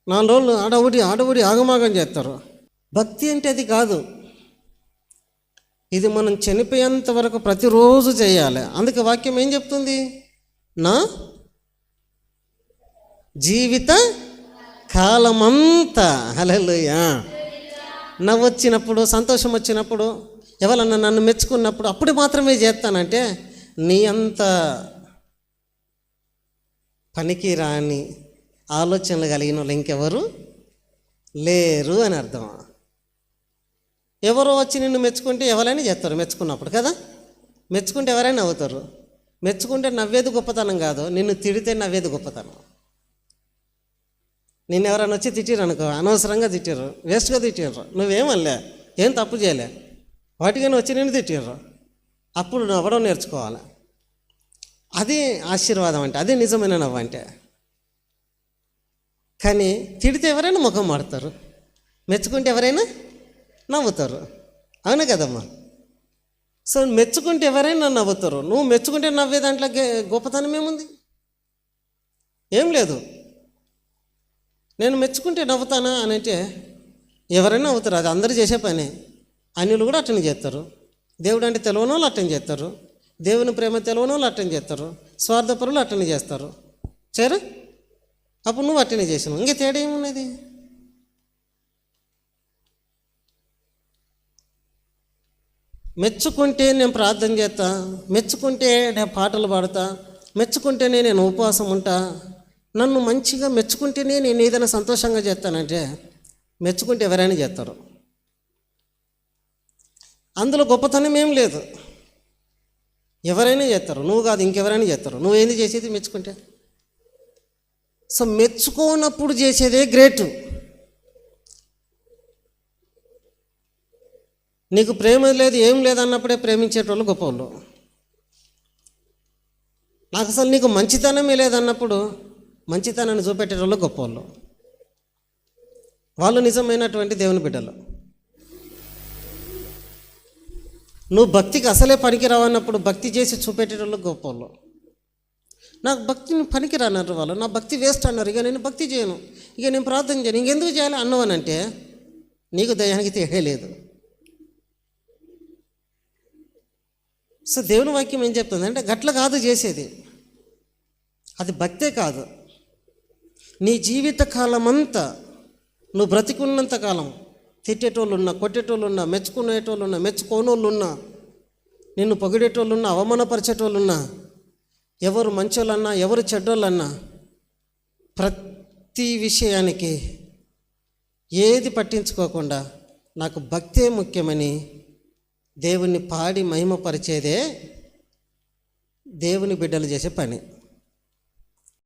4 రోజులు ఆడవుడి ఆగమాగం చేస్తారు. భక్తి అంటే అది కాదు. ఇది మనం చనిపోయేంత వరకు ప్రతిరోజు చేయాలి. అందుకే వాక్యం ఏం చెప్తుంది? నా జీవిత కాలమంతా, హల్లెలూయా, నవ్వు వచ్చినప్పుడు, సంతోషం వచ్చినప్పుడు, ఎవరన్నా నన్ను మెచ్చుకున్నప్పుడు అప్పుడు మాత్రమే చేస్తానంటే నీ అంత పనికి రాని ఆలోచనలు కలిగిన వాళ్ళు ఇంకెవరు లేరు అని అర్థం. ఎవరో వచ్చి నిన్ను మెచ్చుకుంటే ఎవరైనా చేస్తారు మెచ్చుకున్నప్పుడు కదా. మెచ్చుకుంటే ఎవరైనా నవ్వుతారు. మెచ్చుకుంటే నవ్వేది గొప్పతనం కాదు, నిన్ను తిడితే నవ్వేది గొప్పతనం. నిన్ను ఎవరైనా వచ్చి తిట్టిరు అనుకో, అనవసరంగా తిట్టారు, వేస్ట్గా తిట్టారు, నువ్వేమనలే, ఏం తప్పు చేయలే, వాటికైనా వచ్చి నిన్ను తిట్టారు, అప్పుడు నవ్వడం నేర్చుకోవాలి. అది ఆశీర్వాదం అంటే, అది నిజమైన నవ్వు అంటే. కానీ తిడితే ఎవరైనా ముఖం మాడతారు, మెచ్చుకుంటే ఎవరైనా నవ్వుతారు. అవునా కదమ్మా? సో మెచ్చుకుంటే ఎవరైనా నవ్వుతారు. నువ్వు మెచ్చుకుంటే నవ్వే దాంట్లో గొప్పతనం ఏముంది? ఏం లేదు. నేను మెచ్చుకుంటే నవ్వుతానా అని అంటే ఎవరైనా నవ్వుతారు, అది అందరూ చేసే పని. అన్యులు కూడా అట్టని చేస్తారు. దేవుడు అంటే తెలియని వాళ్ళు అట్టని చేస్తారు, దేవుని ప్రేమ తెలియని వాళ్ళు అట్టని చేస్తారు, స్వార్థపరులు అట్టని చేస్తారు. సరే, అప్పుడు నువ్వు అట్టని చేసినావు, ఇంకే తేడా ఏమున్నది? మెచ్చుకుంటే నేను ప్రార్థన చేస్తా, మెచ్చుకుంటే నేను పాటలు పాడతా, మెచ్చుకుంటేనే నేను ఉపవాసం ఉంటా, నన్ను మంచిగా మెచ్చుకుంటేనే నేను ఏదైనా సంతోషంగా చేస్తానంటే మెచ్చుకుంటే ఎవరైనా చేస్తారు. అందులో గొప్పతనం ఏం లేదు, ఎవరైనా చేస్తారు. నువ్వు కాదు, ఇంకెవరైనా చేస్తారు. నువ్వేంది చేసేది? మెచ్చుకుంటే. సో మెచ్చుకోనప్పుడు చేసేదే గ్రేటు. నీకు ప్రేమ లేదు, ఏం లేదన్నప్పుడే ప్రేమించేటోళ్ళు గొప్పవాళ్ళు. నాకు అసలు నీకు మంచితనమే లేదన్నప్పుడు మంచితనాన్ని చూపెట్టేటోళ్ళు గొప్పవాళ్ళు. వాళ్ళు నిజమైనటువంటి దేవుని బిడ్డలు. నువ్వు భక్తికి అసలే పనికిరావన్నప్పుడు భక్తి చేసి చూపెట్టేటోళ్ళు గొప్పవాళ్ళు. నాకు భక్తిని పనికిరాన్నారు వాళ్ళు, నా భక్తి వేస్ట్ అన్నారు, ఇక నేను భక్తి చేయను, ఇక నేను ప్రార్థన చేయను, ఇంకెందుకు చేయాలి అన్నవనంటే నీకు దయానికి తేడే లేదు. సో దేవుని వాక్యం ఏం చెప్తుంది అంటే గట్ల కాదు చేసేది, అది భక్తే కాదు. నీ జీవిత కాలమంతా నువ్వు బ్రతికున్నంత కాలం తిట్టేటోళ్ళున్నా, కొట్టేటోళ్ళున్నా, మెచ్చుకునేటోళ్ళున్నా, మెచ్చుకోనోళ్ళున్నా, నిన్ను పొగిడేటోళ్ళున్నా, అవమానపరిచేటోళ్ళున్నా, ఎవరు మంచోళ్ళన్నా ఎవరు చెడ్డోళ్ళన్నా, ప్రతి విషయానికి ఏది పట్టించుకోకుండా నాకు భక్తే ముఖ్యమని దేవుణ్ణి పాడి మహిమపరిచేదే దేవుని బిడ్డలు చేసే పని.